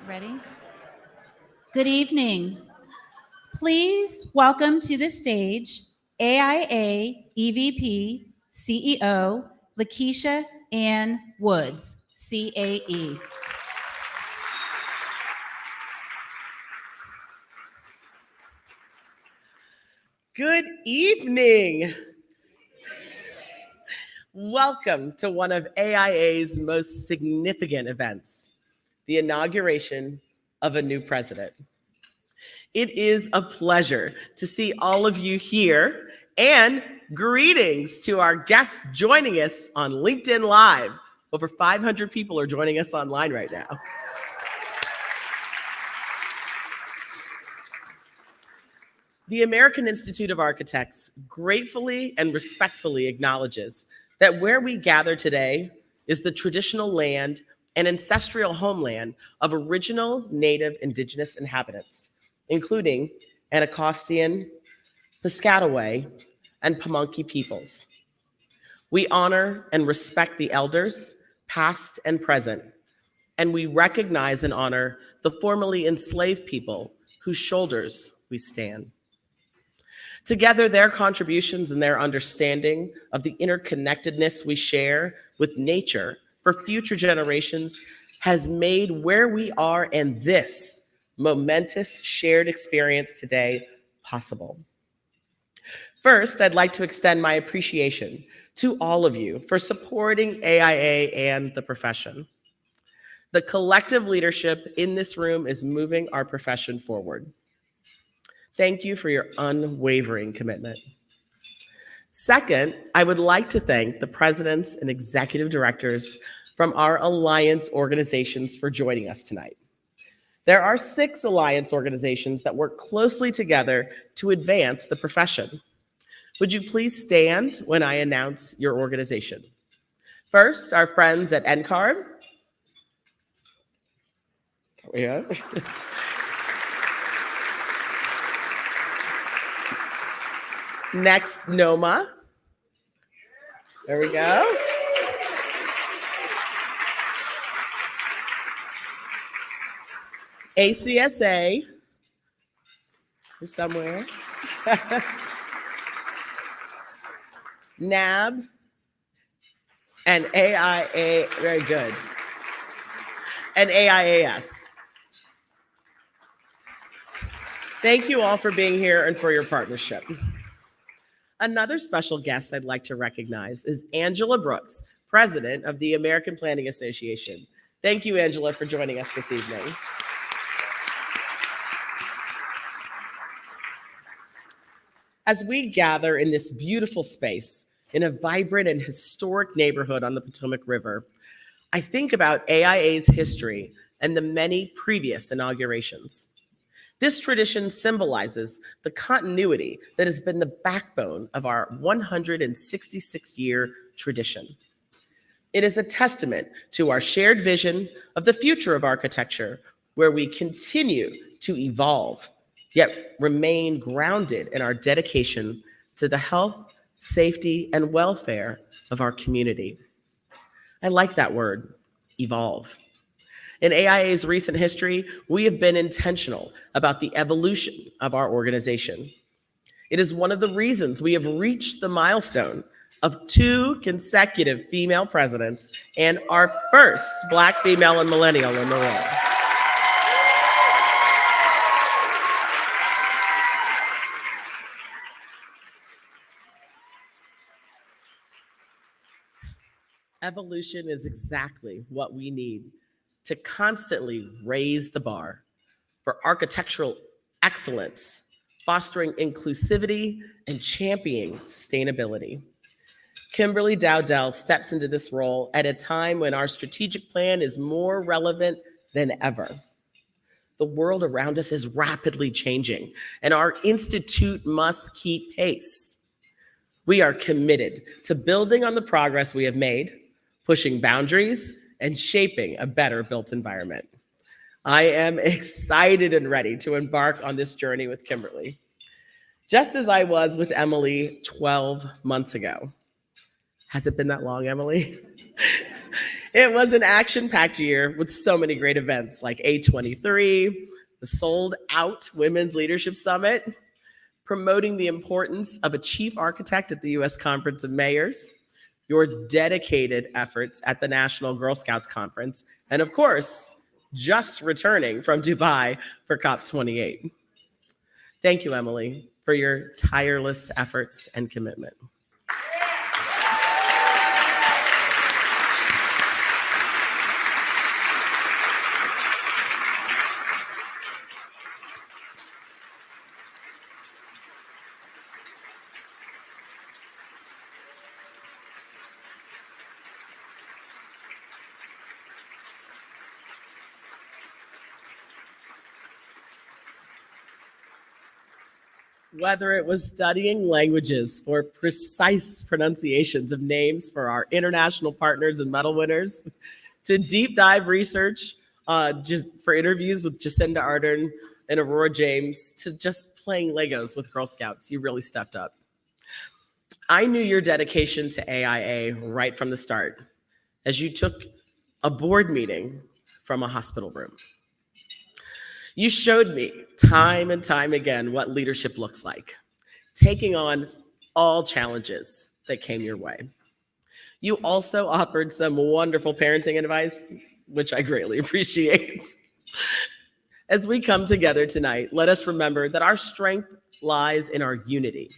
Ready? Good evening. Please welcome to the stage AIA EVP CEO Lakeisha Ann Woods, CAE. Good evening. Welcome to one of AIA's most significant events, the inauguration of a new president. It is a pleasure to see all of you here, and greetings to our guests joining us on LinkedIn Live. Over 500 people are joining us online right now. The American Institute of Architects gratefully and respectfully acknowledges that where we gather today is the traditional land and ancestral homeland of original Native Indigenous inhabitants, including Anacostan, Piscataway, and Pamunkey peoples. We honor and respect the elders, past and present, and we recognize and honor the formerly enslaved people whose shoulders we stand. Together, their contributions and their understanding of the interconnectedness we share with nature for future generations has made where we are and this momentous shared experience today possible. First, I'd like to extend my appreciation to all of you for supporting AIA and the profession. The collective leadership in this room is moving our profession forward. Thank you for your unwavering commitment. Second, I would like to thank the presidents and executive directors from our alliance organizations for joining us tonight. There are 6 alliance organizations that work closely together to advance the profession. Would you please stand when I announce your organization? First, our friends at NCARB. Yeah. Next, NOMA. There we go. ACSA. There's somewhere. NAB. And AIA, very good. And AIAS. Thank you all for being here and for your partnership. Another special guest I'd like to recognize is Angela Brooks, President of the American Planning Association. Thank you, Angela, for joining us this evening. As we gather in this beautiful space in a vibrant and historic neighborhood on the Potomac River, I think about AIA's history and the many previous inaugurations. This tradition symbolizes the continuity that has been the backbone of our 166-year tradition. It is a testament to our shared vision of the future of architecture, where we continue to evolve, yet remain grounded in our dedication to the health, safety, and welfare of our community. I like that word, evolve. In AIA's recent history, we have been intentional about the evolution of our organization. It is one of the reasons we have reached the milestone of 2 consecutive female presidents and our first Black female and millennial in the role. Evolution is exactly what we need to constantly raise the bar for architectural excellence, fostering inclusivity, and championing sustainability. Kimberly Dowdell steps into this role at a time when our strategic plan is more relevant than ever. The world around us is rapidly changing, and our institute must keep pace. We are committed to building on the progress we have made, pushing boundaries, and shaping a better built environment. I am excited and ready to embark on this journey with Kimberly, just as I was with Emily 12 months ago. Has it been that long, Emily? It was an action-packed year with so many great events like A23, the sold-out Women's Leadership Summit, promoting the importance of a chief architect at the U.S. Conference of Mayors, your dedicated efforts at the National Girl Scouts Conference, and of course, just returning from Dubai for COP28. Thank you, Emily, for your tireless efforts and commitment. Whether it was studying languages for precise pronunciations of names for our international partners and medal winners, to deep dive research just for interviews with Jacinda Ardern and Aurora James, to just playing Legos with Girl Scouts, you really stepped up. I knew your dedication to AIA right from the start, as you took a board meeting from a hospital room. You showed me time and time again what leadership looks like, taking on all challenges that came your way. You also offered some wonderful parenting advice, which I greatly appreciate. As we come together tonight, let us remember that our strength lies in our unity.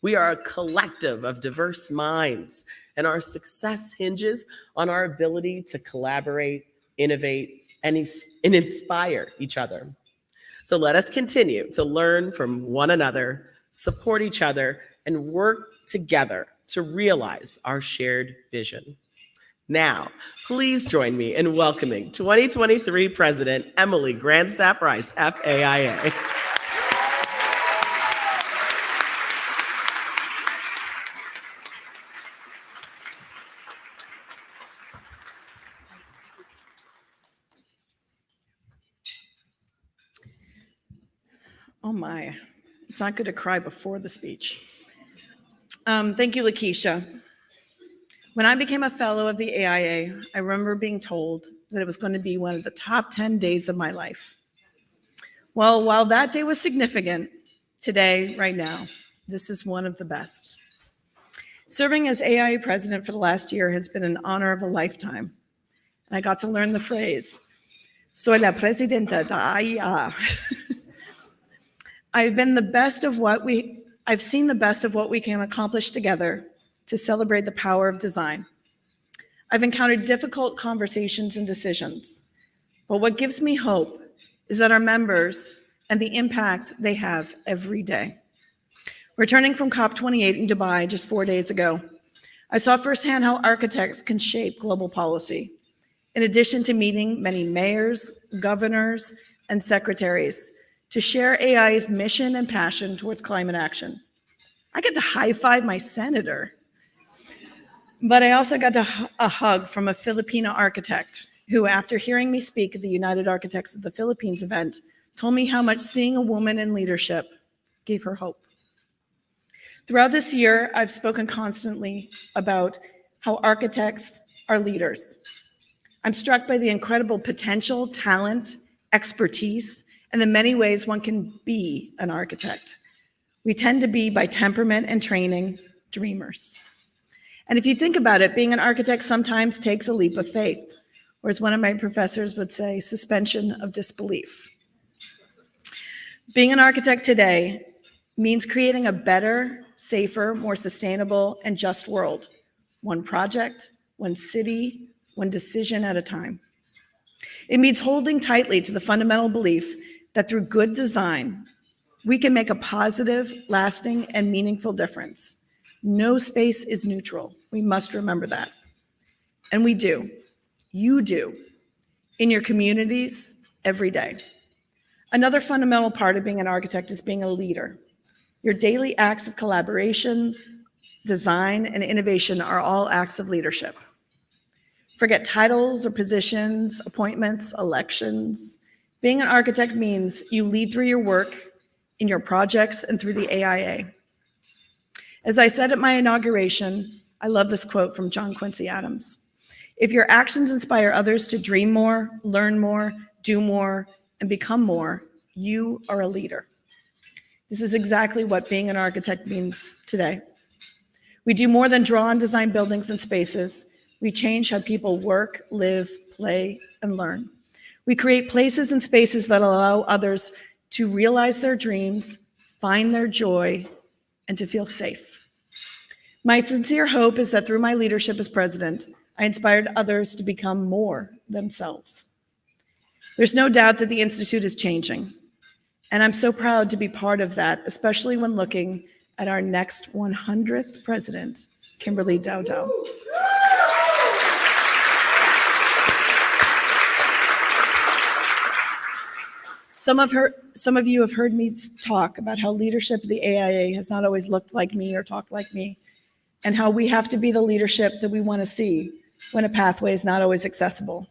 We are a collective of diverse minds, and our success hinges on our ability to collaborate, innovate, and inspire each other. So let us continue to learn from one another, support each other, and work together to realize our shared vision. Now, please join me in welcoming 2023 President Emily Grandstaff Rice, FAIA. Oh my, it's not good to cry before the speech. Thank you, Lakeisha. When I became a fellow of the AIA, I remember being told that it was going to be one of the top 10 days of my life. Well, while that day was significant, today, right now, this is one of the best. Serving as AIA president for the last year has been an honor of a lifetime. And I got to learn the phrase, soy la presidenta de AIA. I've seen the best of what we can accomplish together to celebrate the power of design. I've encountered difficult conversations and decisions, but what gives me hope is that our members and the impact they have every day. Returning from COP28 in Dubai just 4 days ago, I saw firsthand how architects can shape global policy. In addition to meeting many mayors, governors, and secretaries to share AIA's mission and passion towards climate action. I got to high-five my senator, but I also got a hug from a Filipino architect who, after hearing me speak at the United Architects of the Philippines event, told me how much seeing a woman in leadership gave her hope. Throughout this year, I've spoken constantly about how architects are leaders. I'm struck by the incredible potential, talent, expertise, and the many ways one can be an architect. We tend to be, by temperament and training, dreamers. And if you think about it, being an architect sometimes takes a leap of faith, or as one of my professors would say, suspension of disbelief. Being an architect today means creating a better, safer, more sustainable, and just world, one project, one city, one decision at a time. It means holding tightly to the fundamental belief that through good design, we can make a positive, lasting, and meaningful difference. No space is neutral. We must remember that. And we do. You do. In your communities, every day. Another fundamental part of being an architect is being a leader. Your daily acts of collaboration, design, and innovation are all acts of leadership. Forget titles or positions, appointments, elections. Being an architect means you lead through your work, in your projects, and through the AIA. As I said at my inauguration, I love this quote from John Quincy Adams. If your actions inspire others to dream more, learn more, do more, and become more, you are a leader. This is exactly what being an architect means today. We do more than draw and design buildings and spaces. We change how people work, live, play, and learn. We create places and spaces that allow others to realize their dreams, find their joy, and to feel safe. My sincere hope is that through my leadership as president, I inspired others to become more themselves. There's no doubt that the Institute is changing, and I'm so proud to be part of that, especially when looking at our next 100th president, Kimberly Dowdell. Some of you have heard me talk about how leadership of the AIA has not always looked like me or talked like me, and how we have to be the leadership that we want to see when a pathway is not always accessible.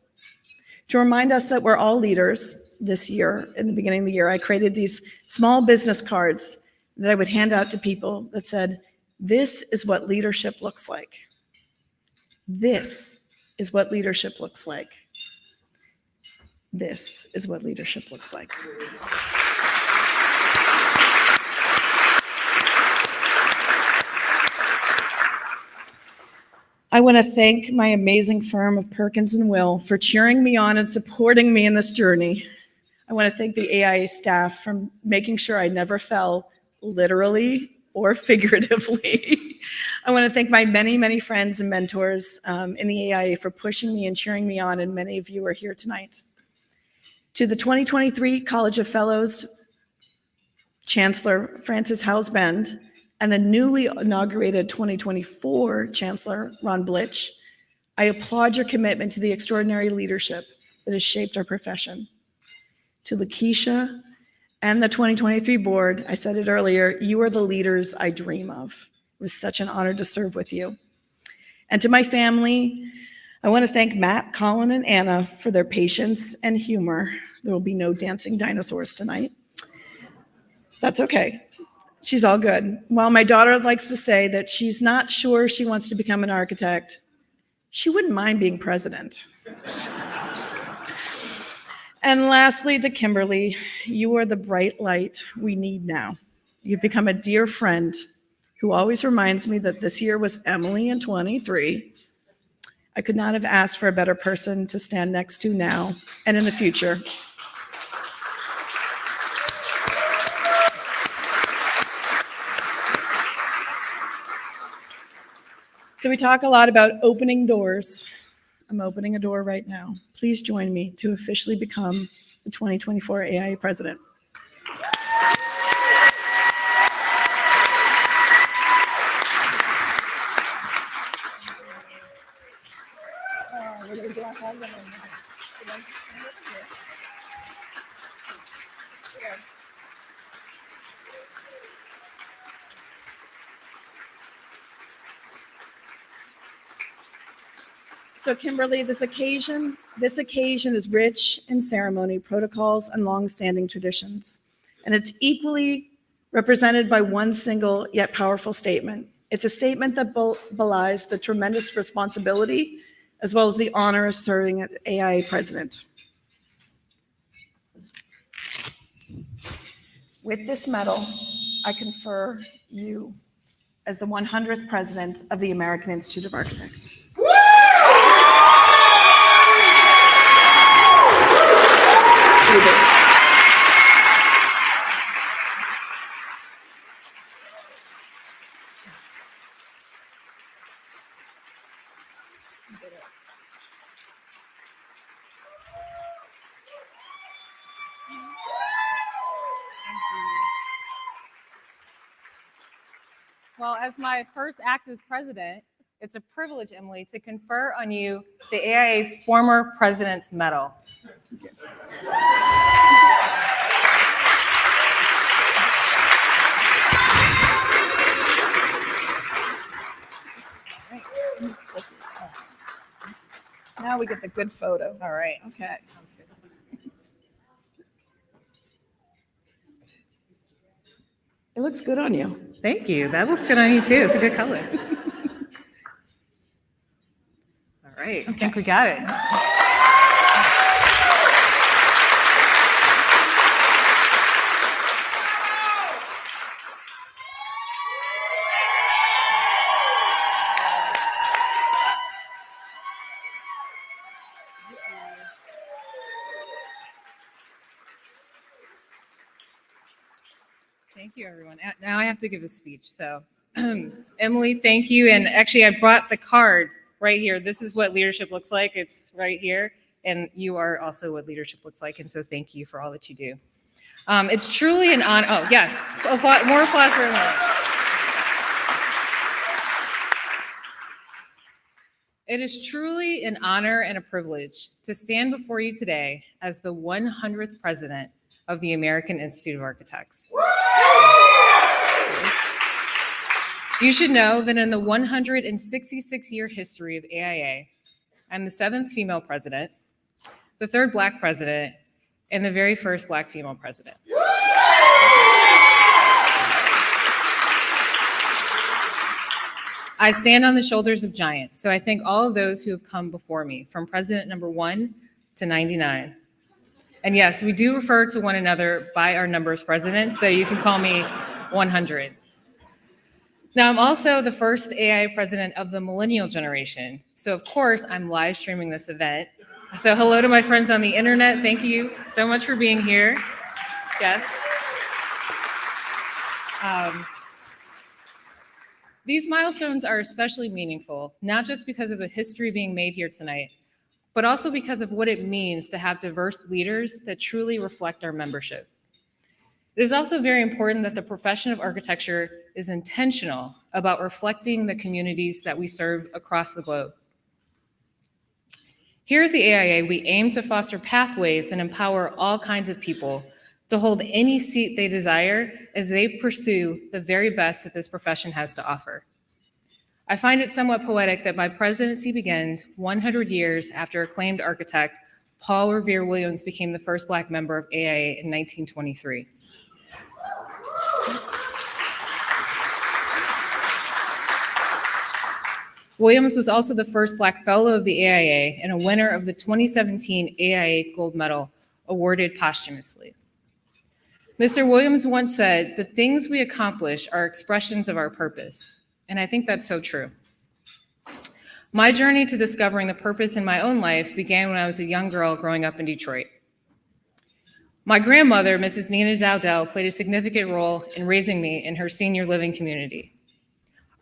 To remind us that we're all leaders, this year, in the beginning of the year, I created these small business cards that I would hand out to people that said, "This is what leadership looks like. This is what leadership looks like. This is what leadership looks like." I want to thank my amazing firm of Perkins & Will for cheering me on and supporting me in this journey. I want to thank the AIA staff for making sure I never fell, literally or figuratively. I want to thank my many, many friends and mentors in the AIA for pushing me and cheering me on, and many of you are here tonight. To the 2023 College of Fellows, Chancellor Frances Howes-Bend, and the newly inaugurated 2024 Chancellor Ron Blitch, I applaud your commitment to the extraordinary leadership that has shaped our profession. To Lakeisha and the 2023 board, I said it earlier, you are the leaders I dream of. It was such an honor to serve with you. And to my family, I want to thank Matt, Colin, and Anna for their patience and humor. There will be no dancing dinosaurs tonight. That's okay. She's all good. While my daughter likes to say that she's not sure she wants to become an architect, she wouldn't mind being president. And lastly, to Kimberly, you are the bright light we need now. You've become a dear friend who always reminds me that this year was Emily in 23. I could not have asked for a better person to stand next to now and in the future. So we talk a lot about opening doors. I'm opening a door right now. Please join me to officially become the 2024 AIA president. So Kimberly, this occasion is rich in ceremony, protocols, and long-standing traditions. And it's equally represented by one single yet powerful statement. It's a statement that belies the tremendous responsibility as well as the honor of serving as AIA president. With this medal, I confer you as the 100th president of the American Institute of Architects. Well, as my first act as president, it's a privilege, Emily, to confer on you the AIA's former president's medal. Now we get the good photo. All right. Okay. It looks good on you. Thank you. That looks good on you too. It's a good color. All Great, I think we got it. Thank you, everyone. Now I have to give a speech. So, Emily, thank you. And actually, I brought the card right here. This is what leadership looks like. It's right here. And you are also what leadership looks like. And so thank you for all that you do. It's truly an honor. Oh, yes. More applause for Emily. It is truly an honor and a privilege to stand before you today as the 100th president of the American Institute of Architects. You should know that in the 166-year history of AIA, I'm the 7th female president, the 3rd Black president, and the very first Black female president. I stand on the shoulders of giants, so I thank all of those who have come before me, from president number 1 to 99. And yes, we do refer to one another by our number as presidents, so you can call me 100. Now, I'm also the first AIA president of the millennial generation. So of course, I'm live streaming this event. So hello to my friends on the internet. Thank you so much for being here. Yes. These milestones are especially meaningful, not just because of the history being made here tonight, but also because of what it means to have diverse leaders that truly reflect our membership. It is also very important that the profession of architecture is intentional about reflecting the communities that we serve across the globe. Here at the AIA, we aim to foster pathways that empower all kinds of people to hold any seat they desire as they pursue the very best that this profession has to offer. I find it somewhat poetic that my presidency begins 100 years after acclaimed architect Paul Revere Williams became the first Black member of AIA in 1923. Williams was also the first Black fellow of the AIA and a winner of the 2017 AIA Gold Medal, awarded posthumously. Mr. Williams once said, "The things we accomplish are expressions of our purpose." And I think that's so true. My journey to discovering the purpose in my own life began when I was a young girl growing up in Detroit. My grandmother, Mrs. Nina Dowdell, played a significant role in raising me in her senior living community.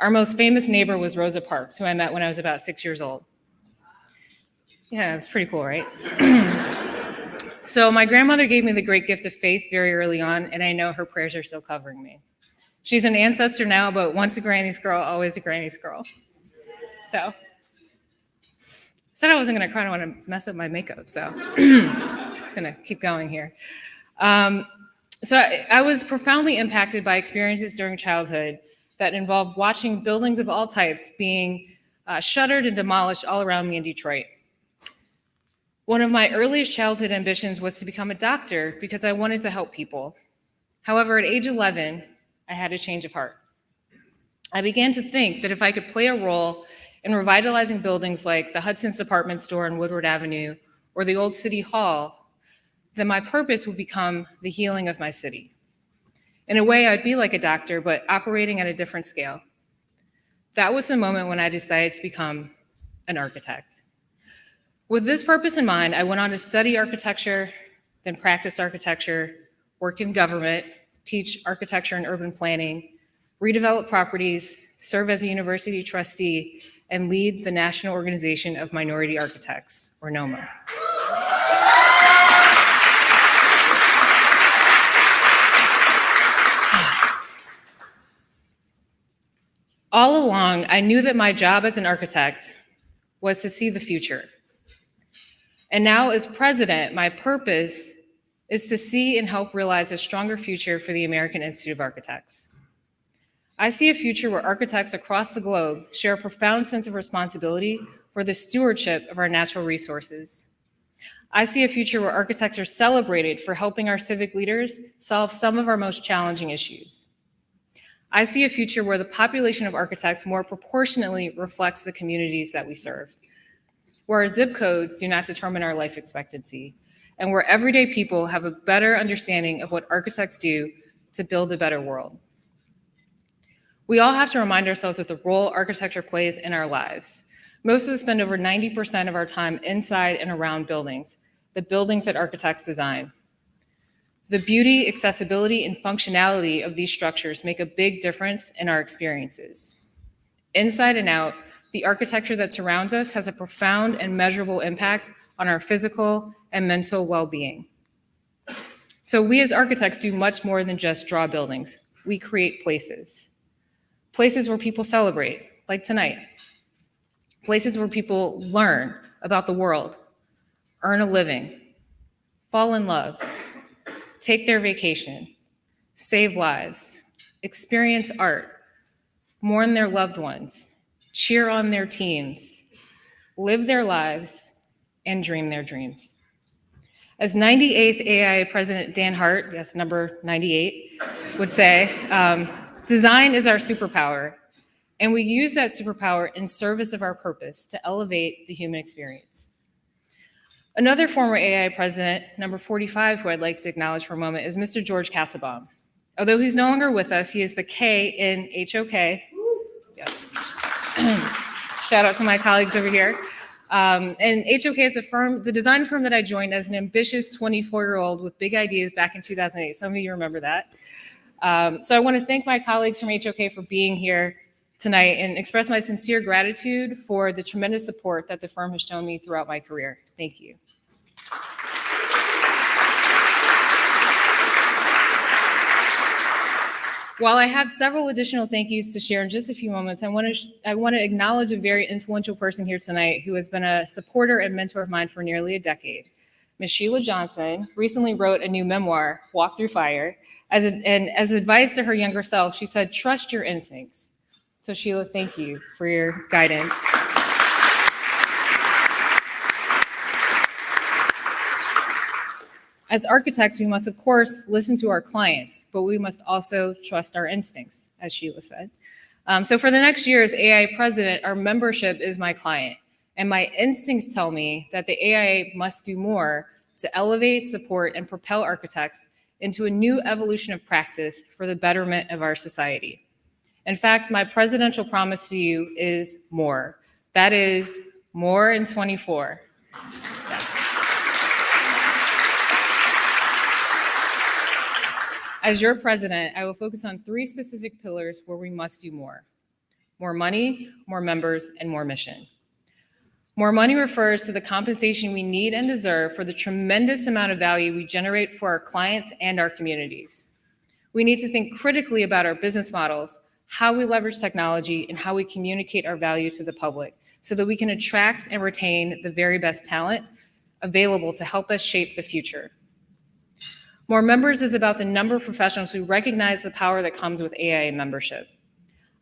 Our most famous neighbor was Rosa Parks, who I met when I was about 6 years old. Yeah, that's pretty cool, right? So my grandmother gave me the great gift of faith very early on, and I know her prayers are still covering me. She's an ancestor now, but once a granny's girl, always a granny's girl. So, said I wasn't gonna cry, I don't wanna mess up my makeup, so just gonna keep going here. So I was profoundly impacted by experiences during childhood that involved watching buildings of all types being shuttered and demolished all around me in Detroit. One of my earliest childhood ambitions was to become a doctor because I wanted to help people. However, at age 11, I had a change of heart. I began to think that if I could play a role in revitalizing buildings like the Hudson's Department Store on Woodward Avenue or the old City Hall, then my purpose would become the healing of my city. In a way, I'd be like a doctor, but operating at a different scale. That was the moment when I decided to become an architect. With this purpose in mind, I went on to study architecture, then practice architecture, work in government, teach architecture and urban planning, redevelop properties, serve as a university trustee, and lead the National Organization of Minority Architects, or NOMA. All along, I knew that my job as an architect was to see the future. And now as president, my purpose is to see and help realize a stronger future for the American Institute of Architects. I see a future where architects across the globe share a profound sense of responsibility for the stewardship of our natural resources. I see a future where architects are celebrated for helping our civic leaders solve some of our most challenging issues. I see a future where the population of architects more proportionately reflects the communities that we serve. where our zip codes do not determine our life expectancy, and where everyday people have a better understanding of what architects do to build a better world. We all have to remind ourselves of the role architecture plays in our lives. Most of us spend over 90% of our time inside and around buildings, the buildings that architects design. The beauty, accessibility, and functionality of these structures make a big difference in our experiences. Inside and out, the architecture that surrounds us has a profound and measurable impact on our physical and mental well-being. So we as architects do much more than just draw buildings. We create places. Places where people celebrate, like tonight. Places where people learn about the world, earn a living, fall in love, take their vacation, save lives, experience art, mourn their loved ones, cheer on their teams, live their lives, and dream their dreams. As 98th AIA President Dan Hart, yes, number 98, would say, design is our superpower, and we use that superpower in service of our purpose to elevate the human experience. Another former AIA president, number 45, who I'd like to acknowledge for a moment, is Mr. George Castlebaum. Although he's no longer with us, he is the K in HOK. Yes. Shout out to my colleagues over here. And HOK is a firm, the design firm that I joined as an ambitious 24-year-old with big ideas back in 2008. Some of you remember that. So I want to thank my colleagues from HOK for being here tonight and express my sincere gratitude for the tremendous support that the firm has shown me throughout my career. Thank you. While I have several additional thank yous to share in just a few moments, I want to acknowledge a very influential person here tonight who has been a supporter and mentor of mine for nearly a decade. Ms. Sheila Johnson recently wrote a new memoir, Walk Through Fire, and as advice to her younger self, she said, trust your instincts. So Sheila, thank you for your guidance. As architects, we must, of course, listen to our clients, but we must also trust our instincts, as Sheila said. So for the next year as AIA president, our membership is my client, and my instincts tell me that the AIA must do more to elevate, support, and propel architects into a new evolution of practice for the betterment of our society. In fact, my presidential promise to you is more. That is more in 24. Yes. As your president, I will focus on 3 specific pillars where we must do more. More money, more members, and more mission. More money refers to the compensation we need and deserve for the tremendous amount of value we generate for our clients and our communities. We need to think critically about our business models, how we leverage technology, and how we communicate our value to the public so that we can attract and retain the very best talent available to help us shape the future. More members is about the number of professionals who recognize the power that comes with AIA membership.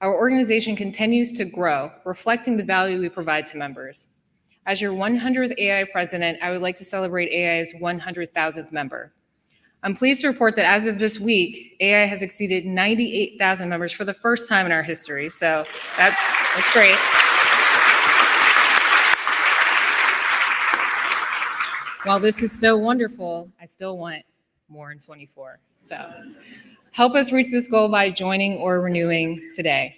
Our organization continues to grow, reflecting the value we provide to members. As your 100th AIA president, I would like to celebrate AIA's 100,000th member. I'm pleased to report that as of this week, AIA has exceeded 98,000 members for the first time in our history, so that's great. While this is so wonderful, I still want more in 24. So help us reach this goal by joining or renewing today.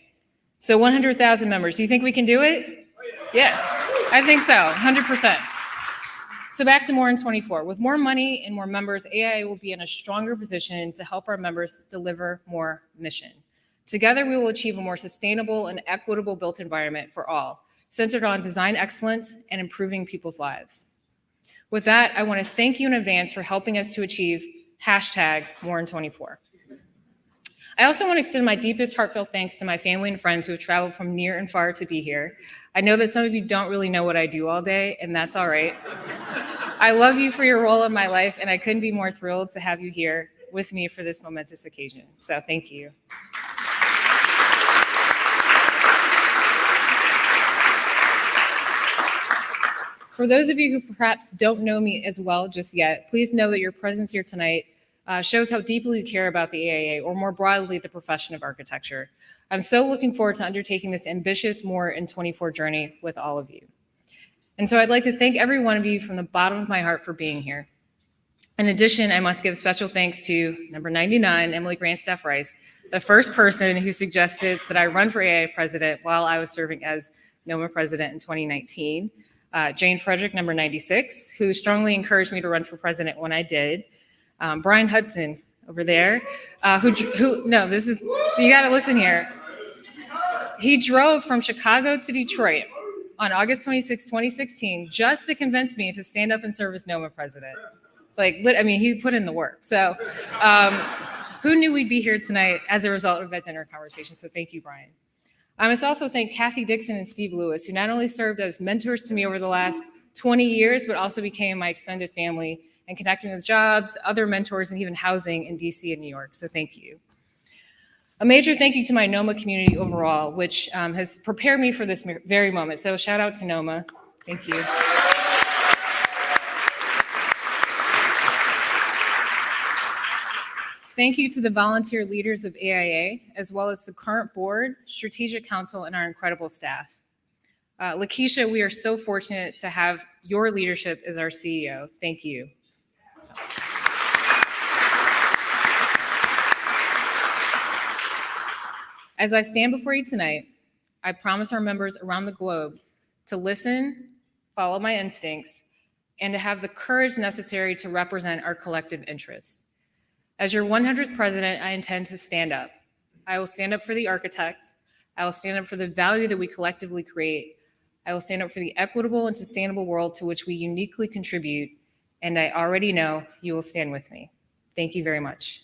So 100,000 members, do you think we can do it? Yeah, I think so, 100%. So back to more in 24. With more money and more members, AIA will be in a stronger position to help our members deliver more mission. Together, we will achieve a more sustainable and equitable built environment for all, centered on design excellence and improving people's lives. With that, I want to thank you in advance for helping us to achieve #MoreIn24. I also want to extend my deepest heartfelt thanks to my family and friends who have traveled from near and far to be here. I know that some of you don't really know what I do all day, and that's all right. I love you for your role in my life, and I couldn't be more thrilled to have you here with me for this momentous occasion. So thank you. For those of you who perhaps don't know me as well just yet, please know that your presence here tonight shows how deeply you care about the AIA, or more broadly, the profession of architecture. I'm so looking forward to undertaking this ambitious More in 24 journey with all of you. And so I'd like to thank every one of you from the bottom of my heart for being here. In addition, I must give special thanks to number 99, Emily Grandstaff Rice, the first person who suggested that I run for AIA president while I was serving as NOMA president in 2019. Jane Frederick, number 96, who strongly encouraged me to run for president when I did. Brian Hudson over there, no, this is, you gotta listen here. He drove from Chicago to Detroit on August 26, 2016, just to convince me to stand up and serve as NOMA president. He put in the work. So who knew we'd be here tonight as a result of that dinner conversation? So thank you, Brian. I must also thank Kathy Dixon and Steve Lewis, who not only served as mentors to me over the last 20 years, but also became my extended family and connected me with jobs, other mentors, and even housing in DC and New York. So thank you. A major thank you to my NOMA community overall, which has prepared me for this very moment. So shout out to NOMA. Thank you. Thank you to the volunteer leaders of AIA, as well as the current board, strategic council, and our incredible staff. Lakeisha, we are so fortunate to have your leadership as our CEO. Thank you. As I stand before you tonight, I promise our members around the globe to listen, follow my instincts, and to have the courage necessary to represent our collective interests. As your 100th president, I intend to stand up. I will stand up for the architect. I will stand up for the value that we collectively create. I will stand up for the equitable and sustainable world to which we uniquely contribute. And I already know you will stand with me. Thank you very much.